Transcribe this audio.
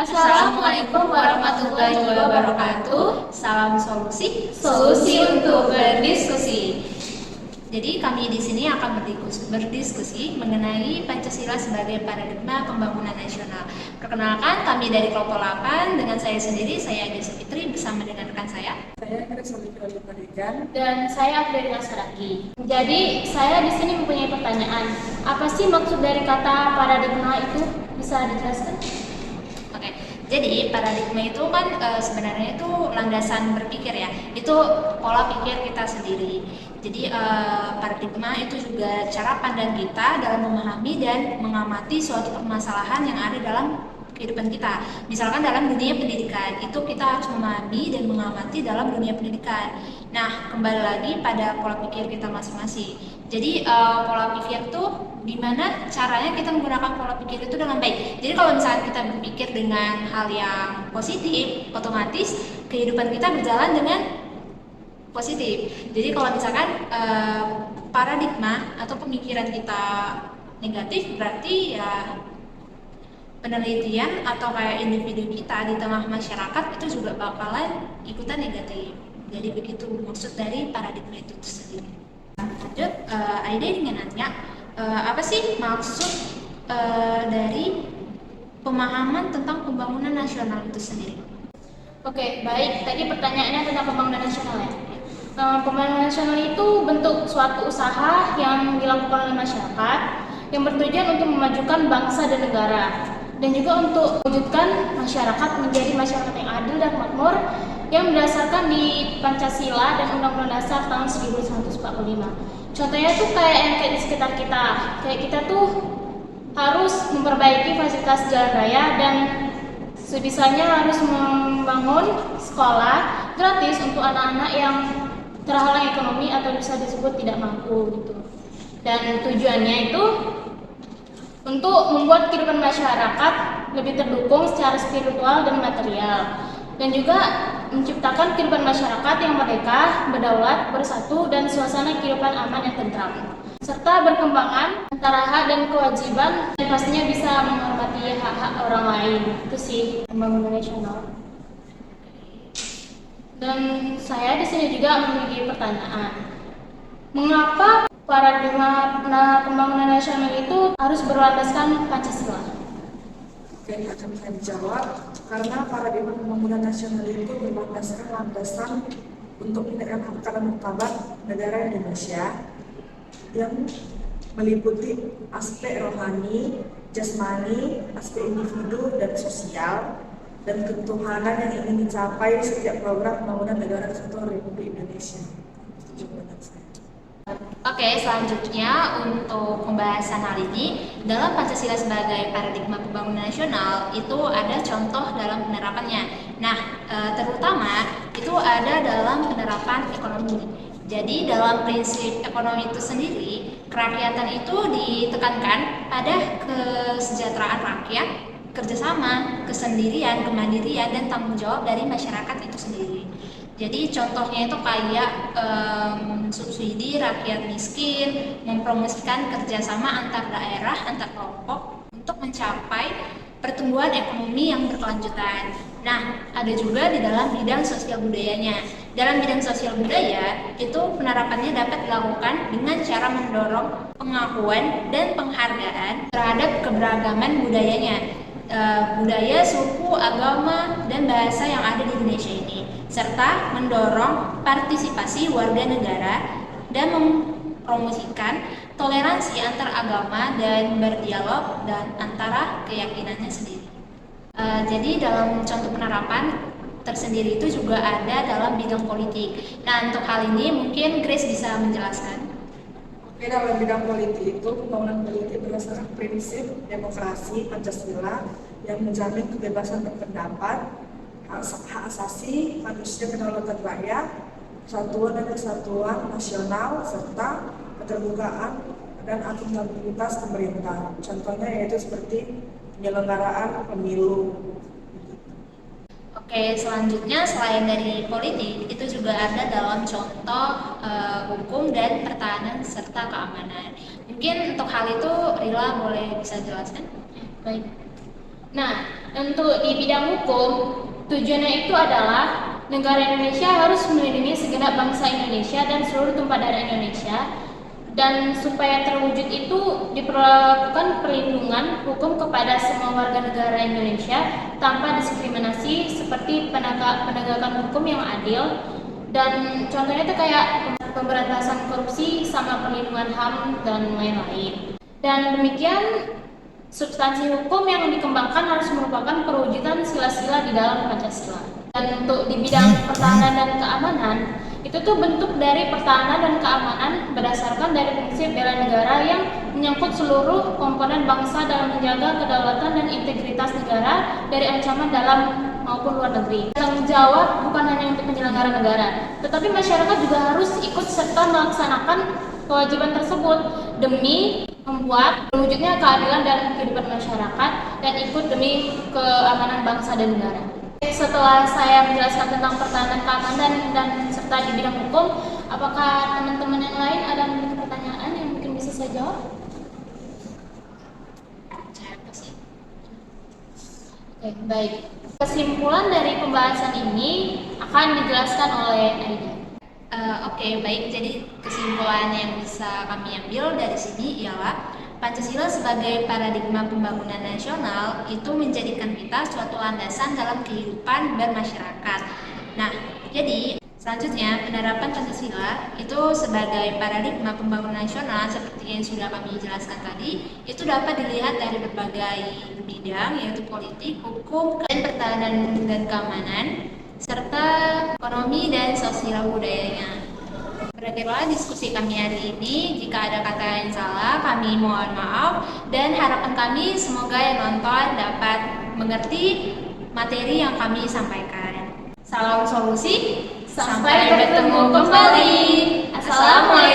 Assalamualaikum warahmatullahi wabarakatuh. Salam solusi, solusi untuk berdiskusi. Jadi kami di sini akan berdiskusi mengenai Pancasila sebagai paradigma pembangunan nasional. Perkenalkan, kami dari kelompok 8 dengan saya sendiri, saya Adi Fitri bersama dengan rekan saya. Saya Chris Oliver dan saya Abdul Nasaraki. Jadi saya di sini mempunyai pertanyaan. Apa sih maksud dari kata paradigma itu? Bisa dijelaskan? Oke, jadi paradigma itu kan sebenarnya itu landasan berpikir ya. Itu pola pikir kita sendiri. Jadi paradigma itu juga cara pandang kita dalam memahami dan mengamati suatu permasalahan yang ada dalam kehidupan kita. Misalkan dalam dunia pendidikan, itu kita harus memahami dan mengamati dalam dunia pendidikan. Nah, kembali lagi pada pola pikir kita masing-masing. Jadi pola pikir itu gimana caranya kita menggunakan pola pikir itu dengan baik. Jadi kalau misalkan kita berpikir dengan hal yang positif, otomatis kehidupan kita berjalan dengan positif. Jadi kalau misalkan paradigma atau pemikiran kita negatif, berarti ya penelitian atau kayak individu kita di tengah masyarakat itu juga bakalan ikutan negatif. Jadi begitu maksud dari paradigma itu sendiri. Lanjut, Aida ingin nanya, apa sih maksud dari pemahaman tentang pembangunan nasional itu sendiri? Oke, baik. Tadi pertanyaannya tentang pembangunan nasional ya. Pembangunan nasional itu bentuk suatu usaha yang dilakukan oleh masyarakat yang bertujuan untuk memajukan bangsa dan negara, dan juga untuk mewujudkan masyarakat menjadi masyarakat yang adil dan makmur yang berdasarkan di Pancasila dan Undang-Undang Dasar tahun 1945. Contohnya tuh kayak di sekitar kita. Kayak kita tuh harus memperbaiki fasilitas jalan raya dan sebisanya harus membangun sekolah gratis untuk anak-anak yang terhalang ekonomi atau bisa disebut tidak mampu gitu. Dan tujuannya itu untuk membuat kehidupan masyarakat lebih terdukung secara spiritual dan material, dan juga menciptakan kehidupan masyarakat yang merdeka, berdaulat, bersatu, dan suasana kehidupan aman yang tentram, serta berkembangkan antara hak dan kewajiban, dan pastinya bisa menghormati hak-hak orang lain. Itu sih pembangunan nasional. Dan saya di sini juga memiliki pertanyaan. Mengapa paradigma pembangunan nasional itu harus berlandaskan Pancasila? Oke, akan saya jawab. Karena paradigma pembangunan nasional itu berlandaskan landasan untuk menegakkan harkat dan martabat negara Indonesia yang meliputi aspek rohani, jasmani, aspek individu dan sosial, dan ketuhanan yang ingin dicapai setiap program pembangunan negara kesatuan Republik Indonesia. Oke, selanjutnya untuk pembahasan hal ini, dalam Pancasila sebagai paradigma pembangunan nasional itu ada contoh dalam penerapannya. Nah, terutama itu ada dalam penerapan ekonomi. Jadi dalam prinsip ekonomi itu sendiri, kerakyatan itu ditekankan pada kesejahteraan rakyat, kerjasama, kesendirian, kemandirian, dan tanggung jawab dari masyarakat itu sendiri. Jadi contohnya itu kayak subsidi rakyat miskin, mempromosikan kerjasama antar daerah, antar kelompok untuk mencapai pertumbuhan ekonomi yang berkelanjutan. Nah, ada juga di dalam bidang sosial budayanya. Dalam bidang sosial budaya, itu penerapannya dapat dilakukan dengan cara mendorong pengakuan dan penghargaan terhadap keberagaman budayanya, budaya, suku, agama, dan bahasa yang ada di Indonesia ini, serta mendorong partisipasi warga negara dan mempromosikan toleransi antar agama dan berdialog dan antara keyakinannya sendiri. Jadi dalam contoh penerapan tersendiri itu juga ada dalam bidang politik. Nah, untuk hal ini mungkin Grace bisa menjelaskan. Oke, dalam bidang politik itu pembangunan politik berdasarkan prinsip demokrasi Pancasila yang menjamin kebebasan berpendapat, hak asasi manusia, kedaulatan rakyat, persatuan dan kesatuan nasional, serta keterbukaan dan akuntabilitas pemerintah. Contohnya yaitu seperti penyelenggaraan pemilu. Oke, selanjutnya selain dari politik, itu juga ada dalam contoh hukum dan pertahanan serta keamanan. Mungkin untuk hal itu Rila boleh bisa jelaskan? Baik. Nah, untuk di bidang hukum, tujuannya itu adalah negara Indonesia harus melindungi segenap bangsa Indonesia dan seluruh tumpah darah Indonesia, dan supaya terwujud itu diperlakukan perlindungan hukum kepada semua warga negara Indonesia tanpa diskriminasi, seperti penegakan hukum yang adil, dan contohnya itu kayak pemberantasan korupsi sama perlindungan HAM dan lain-lain. Dan demikian, substansi hukum yang dikembangkan harus merupakan perwujudan sila-sila di dalam Pancasila. Dan untuk di bidang pertahanan dan keamanan, itu tuh bentuk dari pertahanan dan keamanan berdasarkan dari prinsip bela negara yang menyangkut seluruh komponen bangsa dalam menjaga kedaulatan dan integritas negara dari ancaman dalam maupun luar negeri. Tanggung jawab bukan hanya untuk penyelenggara negara, tetapi masyarakat juga harus ikut serta melaksanakan kewajiban tersebut demi membuat terwujudnya keadilan dan kehidupan masyarakat dan ikut demi keamanan bangsa dan negara. Setelah saya menjelaskan tentang pertahanan, keamanan, dan serta di bidang hukum, apakah teman-teman yang lain ada memiliki pertanyaan yang mungkin bisa saya jawab? Oke, baik. Kesimpulan dari pembahasan ini akan dijelaskan oleh Aida. Oke, baik. Jadi kesimpulan yang bisa kami ambil dari sini ialah Pancasila sebagai paradigma pembangunan nasional itu menjadikan kita suatu landasan dalam kehidupan bermasyarakat. Nah, jadi selanjutnya penerapan Pancasila itu sebagai paradigma pembangunan nasional seperti yang sudah kami jelaskan tadi, itu dapat dilihat dari berbagai bidang, yaitu politik, hukum, dan pertahanan dan keamanan, serta ekonomi dan sosial budayanya. Berakhirlah diskusi kami hari ini. Jika ada kata yang salah, kami mohon maaf, dan harapan kami semoga yang nonton dapat mengerti materi yang kami sampaikan. Salam solusi, sampai bertemu kembali. Assalamualaikum.